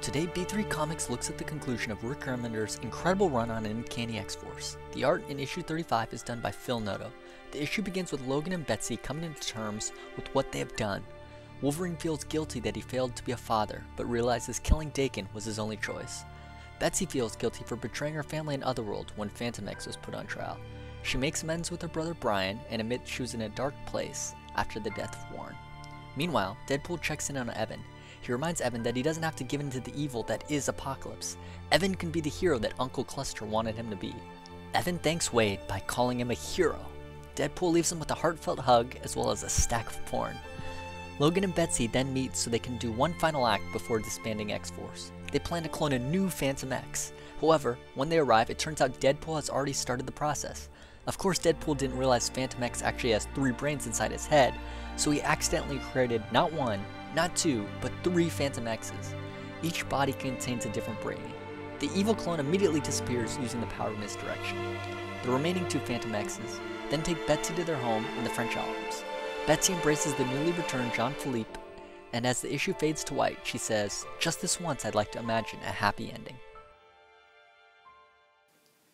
Today, B3 Comics looks at the conclusion of Rick Remender's incredible run on Uncanny X-Force. The art in issue 35 is done by Phil Noto. The issue begins with Logan and Betsy coming into terms with what they have done. Wolverine feels guilty that he failed to be a father, but realizes killing Dakin was his only choice. Betsy feels guilty for betraying her family in Otherworld when Fantomex was put on trial. She makes amends with her brother Brian and admits she was in a dark place after the death of Warren. Meanwhile, Deadpool checks in on Evan. He reminds Evan that he doesn't have to give in to the evil that is Apocalypse. Evan can be the hero that Uncle Cluster wanted him to be. Evan thanks Wade by calling him a hero. Deadpool leaves him with a heartfelt hug as well as a stack of porn. Logan and Betsy then meet so they can do one final act before disbanding X-Force. They plan to clone a new Fantomex. However, when they arrive, it turns out Deadpool has already started the process. Of course, Deadpool didn't realize Fantomex actually has 3 brains inside his head, so he accidentally created not 1, not 2, but 3 Fantomexes. Each body contains a different brain. The evil clone immediately disappears using the power of misdirection. The remaining 2 Fantomexes then take Betsy to their home in the French Alps. Betsy embraces the newly returned Jean-Philippe, and as the issue fades to white, she says, "Just this once I'd like to imagine a happy ending."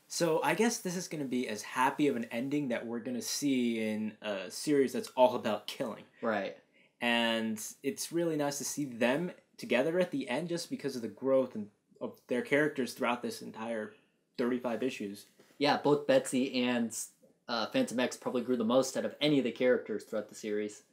So I guess this is going to be as happy of an ending that we're going to see in a series that's all about killing. Right. And it's really nice to see them together at the end just because of the growth of their characters throughout this entire 35 issues. Yeah, both Betsy and Fantomex probably grew the most out of any of the characters throughout the series.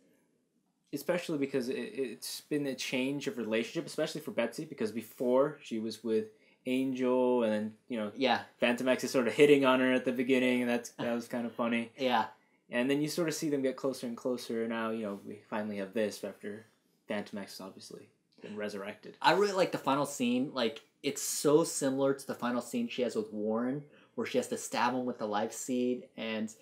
Especially because it's been a change of relationship, especially for Betsy, because before she was with Angel, and then, Fantomex is sort of hitting on her at the beginning, and that was kind of funny. Yeah. And then you sort of see them get closer and closer, and now, we finally have this after Fantomex has obviously been resurrected. I really like the final scene. Like, it's so similar to the final scene she has with Warren, where she has to stab him with the life seed, and,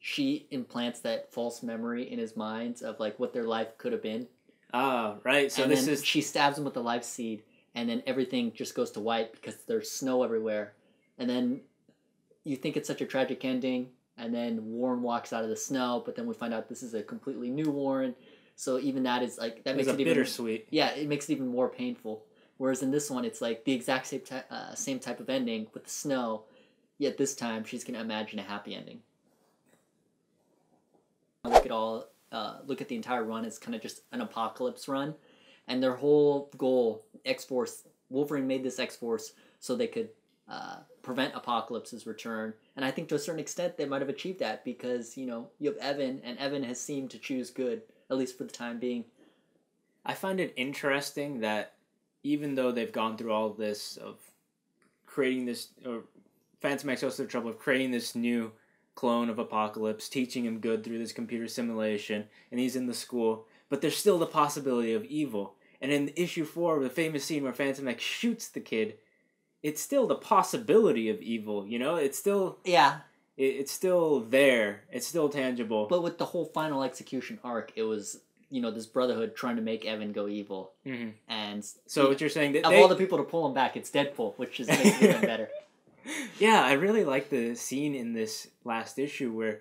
she implants that false memory in his mind of, like, what their life could have been. Ah, right. So and she stabs him with the life seed, and then everything just goes to white because there's snow everywhere. And then you think it's such a tragic ending, and then Warren walks out of the snow, but then we find out this is a completely new Warren. So even that is like that makes it even bittersweet. Yeah, it makes it even more painful. Whereas in this one, it's like the exact same type of ending with the snow. Yet this time, she's gonna imagine a happy ending. Look at the entire run as kind of just an apocalypse run. And their whole goal, X-Force, Wolverine made this X-Force so they could prevent Apocalypse's return. And I think to a certain extent they might have achieved that because, you have Evan, and Evan has seemed to choose good, at least for the time being. I find it interesting that even though they've gone through all of this of creating this, or Fantomex goes through the trouble of creating this new clone of Apocalypse, teaching him good through this computer simulation, and he's in the school, but there's still the possibility of evil. And in issue 4, the famous scene where Fantomex shoots the kid, it's still the possibility of evil, It's still... Yeah. It's still there. It's still tangible. But with the whole final execution arc, it was, this brotherhood trying to make Evan go evil. Mm-hmm. And... So what you're saying... Of all the people to pull him back, it's Deadpool, which is makes it even better. Yeah, I really like the scene in this last issue where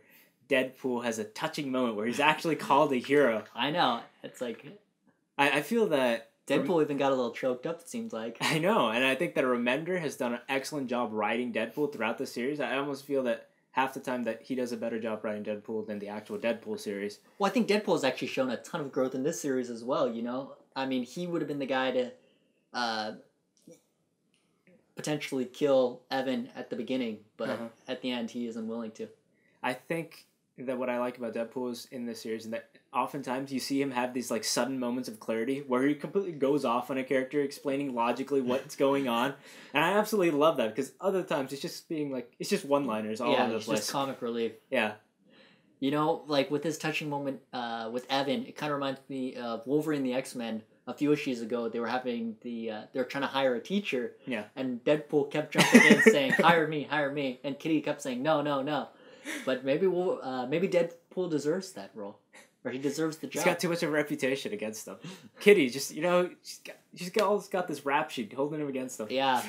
Deadpool has a touching moment where he's actually called a hero. I know. It's like... I feel that... Deadpool even got a little choked up, it seems like. I know, and I think that Remender has done an excellent job writing Deadpool throughout the series. I almost feel that half the time that he does a better job writing Deadpool than the actual Deadpool series. Well, I think Deadpool has actually shown a ton of growth in this series as well, I mean, he would have been the guy to potentially kill Evan at the beginning, but at the end he isn't willing to. I think that what I like about Deadpool is in this series, and that oftentimes you see him have these like sudden moments of clarity where he completely goes off on a character explaining logically what's going on, and I absolutely love that because other times it's just being like it's just one-liners all over the place. Yeah, just comic relief. Yeah, like with this touching moment with Evan, it kind of reminds me of Wolverine the X-Men. A few issues ago, they were having they were trying to hire a teacher. Yeah, and Deadpool kept jumping in saying, "Hire me," and Kitty kept saying, "No." But maybe Deadpool deserves that role, or he deserves the job. He's got too much of a reputation against them. Kitty, just she's got this rap sheet holding him against them. Yeah.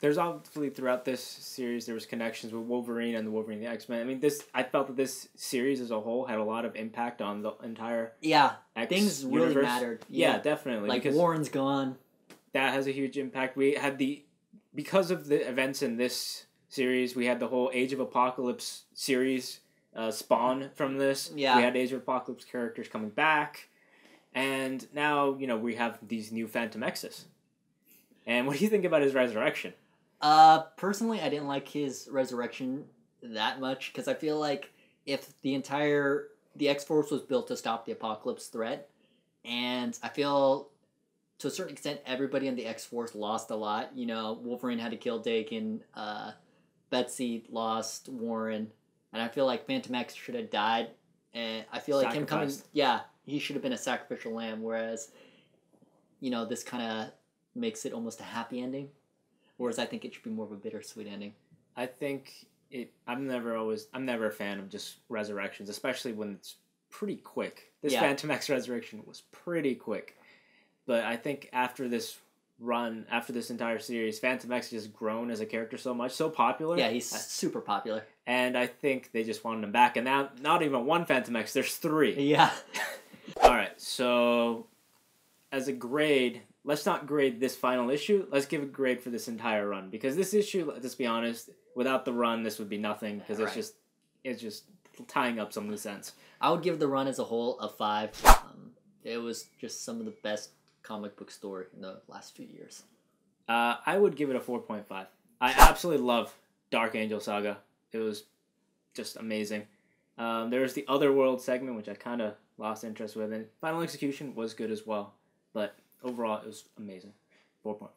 there's obviously throughout this series there was connections with Wolverine and the Wolverine and the X-Men. I mean, I felt that this series as a whole had a lot of impact on the entire things really universe. mattered. Yeah, definitely. Like Warren's gone. That has a huge impact. We had because of the events in this series, we had the whole Age of Apocalypse series spawn from this. Yeah. We had Age of Apocalypse characters coming back. And now, we have these new Fantomexes. And what do you think about his resurrection? Personally, I didn't like his resurrection that much, because I feel like if the X-Force was built to stop the Apocalypse threat, and I feel to a certain extent everybody in the X-Force lost a lot. Wolverine had to kill Dagon, Betsy lost Warren, and I feel like Fantomex should have died, and I feel like him coming, he should have been a sacrificial lamb, whereas, this kind of makes it almost a happy ending. Whereas I think it should be more of a bittersweet ending. I think I'm never a fan of just resurrections, especially when it's pretty quick. This Fantomex resurrection was pretty quick. But I think after this entire series, Fantomex has just grown as a character so much, so popular. Yeah, he's super popular. And I think they just wanted him back. And now, not even one Fantomex, there's 3. Yeah. Alright, so as a grade, let's not grade this final issue. Let's give a grade for this entire run. Because this issue, let's be honest, without the run, this would be nothing. Because it's just tying up some loose ends. I would give the run as a whole a 5. It was just some of the best comic book story in the last few years. I would give it a 4.5. I absolutely love Dark Angel Saga. It was just amazing. There was the Otherworld segment, which I kind of lost interest with, and Final Execution was good as well. But overall, it was amazing. 4.5.